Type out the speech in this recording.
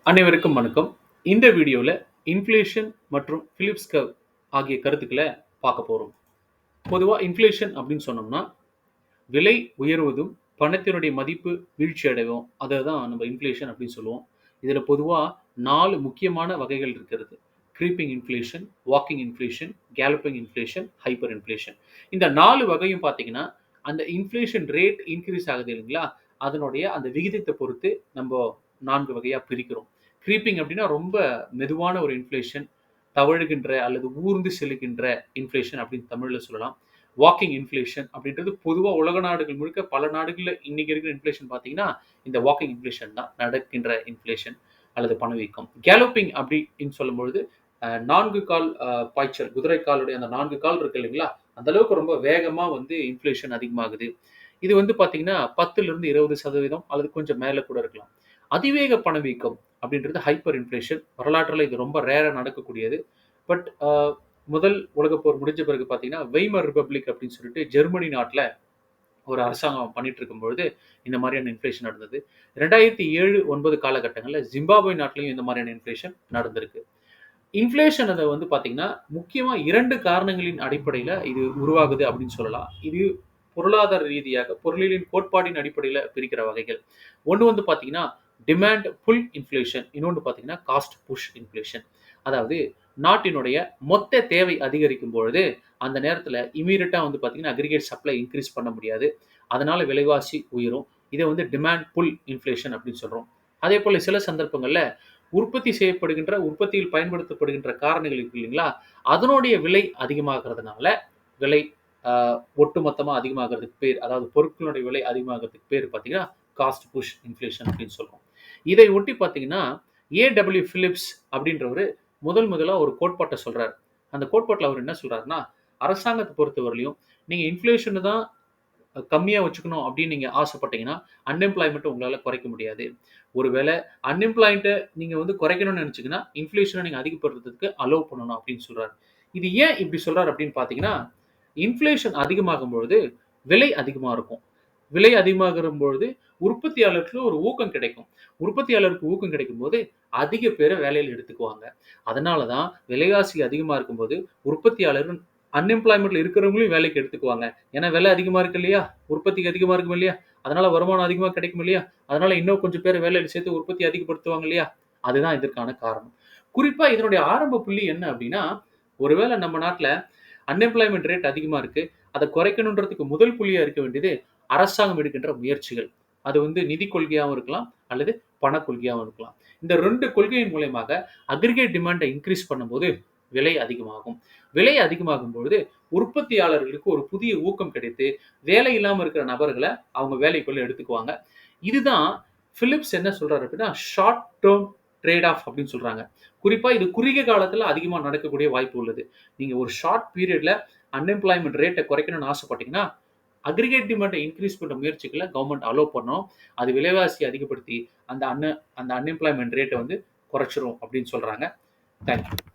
அனைவருக்கும் வணக்கம். இந்த வீடியோல இன்ஃப்ளேஷன் மற்றும் பிலிப்ஸ் கர்வ் ஆகிய கருத்துக்கள பார்க்க போறோம். பொதுவா இன்ஃப்ளேஷன் அப்படின்னு சொன்னோம்னா, விலை உயர்வதும், பணத்தினுடைய மதிப்பு வீழ்ச்சி அடைவும். அத தான் நம்ம இன்ஃப்ளேஷன் அப்படின்னு சொல்லுவோம். இதுல பொதுவா 4 முக்கியமான வகைகள் இருக்கிறது. Creeping inflation, walking inflation, galloping inflation, hyper inflation. இந்த 4 வகையும் பார்த்தீங்கன்னா, அந்த இன்ஃப்ளேஷன் ரேட் இன்கிரீஸ் ஆகுது இல்லைங்களா? அதனுடைய அந்த விகிதத்த பொறுத்து நம்ப 4 வகையா பிரிக்கிறோம். க்ரீப்பிங் அப்படின்னா ரொம்ப மெதுவான ஒரு இன்ஃப்ளேஷன், தவழுகின்ற அல்லது ஊர்ந்து செல்லுகின்ற இன்ஃப்ளேஷன் அப்படின்னு தமிழ்ல சொல்லலாம். வாக்கிங் இன்ஃப்ளேஷன் அப்படின்றது பொதுவா உலக நாடுகள் முழுக்க பல நாடுகள்ல இன்னைக்கு இருக்கிற இன்ஃப்ளேஷன் பார்த்தீங்கன்னா, இந்த வாக்கிங் இன்ஃப்ளேஷன் தான் நடக்கின்ற இன்ஃப்ளேஷன் அல்லது பணவீக்கம். கேலப்பிங் அப்படின்னு சொல்லும்பொழுது 4 கால் பாய்ச்சல், குதிரை காலுடைய அந்த 4 கால் இருக்கு இல்லைங்களா? அந்த அளவுக்கு ரொம்ப வேகமா வந்து இன்ஃப்ளேஷன் அதிகமாகுது. இது வந்து பார்த்தீங்கன்னா 10லிருந்து 20% அல்லது கொஞ்சம் மேல கூட இருக்கலாம். அதிவேக பணவீக்கம் அப்படின்றது ஹைப்பர் இன்ஃப்ளேஷன். வரலாற்றில இது ரொம்ப ரேரா நடக்கக்கூடியது. பட் முதல் உலகப் போர் முடிஞ்ச பிறகு பார்த்தீங்கன்னா, வெய்மர் ரிப்பப்ளிக் அப்படின்னு சொல்லிட்டு ஜெர்மனி நாட்ல ஒரு அரசாங்கம் பண்ணிட்டு இருக்கும்பொழுது, இந்த மாதிரியான இன்ஃப்ளேஷன் நடந்தது. 2007, 9 காலகட்டங்கள்ல ஜிம்பாப்வே நாட்டிலயும் இந்த மாதிரியான இன்ஃப்ளேஷன் நடந்திருக்கு. இன்ஃப்ளேஷன் அத வந்து பார்த்தீங்கன்னா, முக்கியமா 2 காரணங்களின் அடிப்படையில இது உருவாகுது அப்படின்னு சொல்லலாம். இது பொருளாதார ரீதியாக பொருளியலின் கோட்பாட்டின் அடிப்படையில பிரிக்கிற வகைகள். ஒண்ணு வந்து பார்த்தீங்கன்னா, டிமாண்ட் புல் இன்ஃப்ளேஷன். இன்னொன்னு பார்த்தீங்கன்னா, காஸ்ட் புஷ் இன்ஃப்ளேஷன். அதாவது நாட்டினுடைய மொத்த தேவை அதிகரிக்கும் பொழுது, அந்த நேரத்தில இம்மீடியட்டா வந்து பார்த்தீங்கன்னா, அக்ரிகேட் சப்ளை இன்கிரீஸ் பண்ண முடியாது. அதனால விலைவாசி உயரும். இத வந்து டிமாண்ட் புல் இன்ஃப்ளேஷன் அப்படின்னு சொல்றோம். அதேபோல சில சந்தர்ப்பங்கள்ல உற்பத்தி செய்யப்படுகின்ற, உற்பத்தியில் பயன்படுத்தப்படுகின்ற காரணிகள் இருக்கு இல்லைங்களா? அதனுடைய விலை அதிகமாகிறதுனால, விலை அ ஒட்டுமொத்தமா அதிகமாகறதுக்கு பேர், அதாவது பொருட்களுடைய விலை அதிகமாகறதுக்கு பேர் பார்த்தீங்கன்னா, காஸ்ட் புஷ் இன்ஃப்ளேஷன் அப்படின்னு சொல்றோம். இதை ஒட்டி பார்த்தீங்கன்னா, ஏ.டபிள்யூ. பிலிப்ஸ் அப்படின்றவரு முதலா ஒரு கோட்பாட்ட சொல்றாரு. அந்த கோட்பாட்டுல அவர் என்ன சொல்றாருன்னா, அரசாங்கத்த பொறுத்தவரையிலும், நீங்க இன்ஃப்ளேஷன தான் கம்மியா வச்சுக்கணும் அப்படின்னு நீங்க ஆசைப்பட்டீங்கன்னா, அன்எம்ப்ளாய்மென்ட்ட உங்களால குறைக்க முடியாது. ஒருவேள அன்எம்ப்ளாய்மென்ட்ட நீங்க வந்து குறைக்கணும்னு நினைச்சீங்கன்னா, இன்ஃப்ளேஷன நீங்க அதிகப்படுத்துறதுக்கு அலோவ் பண்ணணும் அப்படின்னு சொல்றாரு. இது ஏன் இப்படி சொல்றாரு அப்படின்னு பார்த்தீங்கன்னா, இன்ஃப்ளேஷன் அதிகமாகும் பொழுது விலை அதிகமா இருக்கும். விலை அதிகமாகிற பொழுது உற்பத்தியாளருக்கு ஒரு ஊக்கம் கிடைக்கும். உற்பத்தியாளருக்கு ஊக்கம் கிடைக்கும்போது அதிக பேர வேலையில எடுத்துக்குவாங்க. அதனால தான் விலைவாசி அதிகமா இருக்கும்போது உற்பத்தியாளர் அன்எம்ப்ளாய்மென்ட்ல இருக்கிறவங்களையும் வேலைக்கு எடுத்துக்குவாங்க. ஏன்னா விலை அதிகமா இருக்கு இல்லையா? உற்பத்திக்கு அதிகமா இருக்கும் இல்லையா? அதனால வருமானம் அதிகமா கிடைக்கும் இல்லையா? அதனால இன்னும் கொஞ்சம் பேர வேலையில சேர்த்து உற்பத்தி அதிகப்படுத்துவாங்க இல்லையா? அதுதான் இதற்கான காரணம். குறிப்பா இதனுடைய ஆரம்ப புள்ளி என்ன அப்படின்னா, ஒருவேள நம்ம நாட்ல அன்எம்ப்ளாய்மென்ட் ரேட் அதிகமா இருக்கு. அத குறைக்கணுன்றதுக்கு முதல் புள்ளியா இருக்க வேண்டியது அரசாங்கம் எடுக்கின்ற முயற்சிகள். அது வந்து நிதி கொள்கையாவும் இருக்கலாம், அல்லது பணக் கொள்கையாவும் இருக்கலாம். இந்த 2 கொள்கையின் மூலியமாக அக்ரிகேட் டிமாண்ட இன்கிரீஸ் பண்ணும்போது விலை அதிகமாகும். விலை அதிகமாகும் பொழுது உற்பத்தியாளர்களுக்கு ஒரு புதிய ஊக்கம் கிடைத்து, வேலை இல்லாம இருக்கிற நபர்கள அவங்க வேலைக்குள்ள எடுத்துக்குவாங்க. இதுதான் பிலிப்ஸ் என்ன சொல்றாரு அப்படின்னா, ஷார்ட் டெர்ம் ட்ரேட் ஆஃப் அப்படின்னு சொல்றாங்க. குறிப்பா இது குறுகிய காலத்துல அதிகமா நடக்கக்கூடிய வாய்ப்பு உள்ளது. நீங்க ஒரு ஷார்ட் பீரியட்ல அன்எம்ப்ளாய்மென்ட் ரேட்ட குறைக்கணும்னு ஆசைப்பட்டீங்கன்னா, அக்ரிகேட் டிமாண்ட இன்கிரீஸ் பண்ற முயற்சிகள கவர்ன்மென்ட் அலோவ் பண்ணணும். அது விலைவாசிய அதிகப்படுத்தி அந்த அன்எம்ப்ளாய்மென்ட் ரேட்ட வந்து குறைச்சிரும் அப்படின்னு சொல்றாங்க. Thank you.